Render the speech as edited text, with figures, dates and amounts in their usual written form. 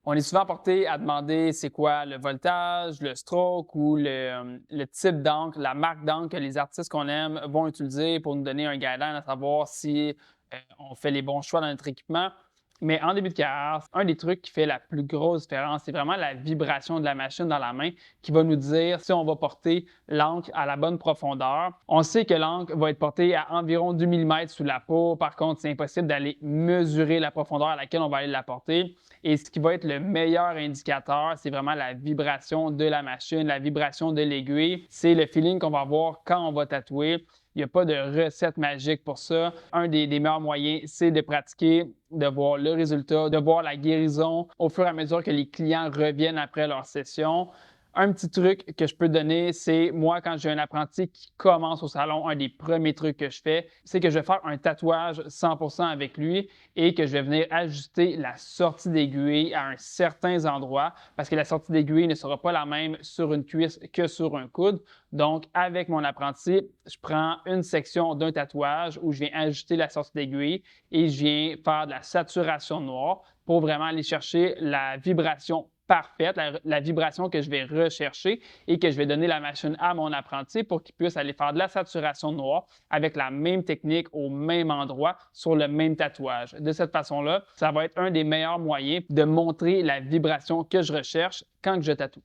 On est souvent porté à demander c'est quoi le voltage, le stroke ou le type d'encre, la marque d'encre que les artistes qu'on aime vont utiliser pour nous donner un guideline à savoir si on fait les bons choix dans notre équipement. Mais en début de carrière, un des trucs qui fait la plus grosse différence, c'est vraiment la vibration de la machine dans la main qui va nous dire si on va porter l'encre à la bonne profondeur. On sait que l'encre va être portée à environ 2 millimètres sous la peau. Par contre, c'est impossible d'aller mesurer la profondeur à laquelle on va aller la porter. Et ce qui va être le meilleur indicateur, c'est vraiment la vibration de la machine, la vibration de l'aiguille. C'est le feeling qu'on va avoir quand on va tatouer. Il n'y a pas de recette magique pour ça. Un des meilleurs moyens, c'est de pratiquer, de voir le résultat, de voir la guérison au fur et à mesure que les clients reviennent après leur session. Un petit truc que je peux donner, c'est moi, quand j'ai un apprenti qui commence au salon, un des premiers trucs que je fais, c'est que je vais faire un tatouage 100% avec lui et que je vais venir ajuster la sortie d'aiguille à un certain endroit parce que la sortie d'aiguille ne sera pas la même sur une cuisse que sur un coude. Donc, avec mon apprenti, je prends une section d'un tatouage où je viens ajuster la sortie d'aiguille et je viens faire de la saturation noire pour vraiment aller chercher la vibration parfaite, la vibration que je vais rechercher et que je vais donner la machine à mon apprenti pour qu'il puisse aller faire de la saturation noire avec la même technique au même endroit sur le même tatouage. De cette façon-là, ça va être un des meilleurs moyens de montrer la vibration que je recherche quand je tatoue.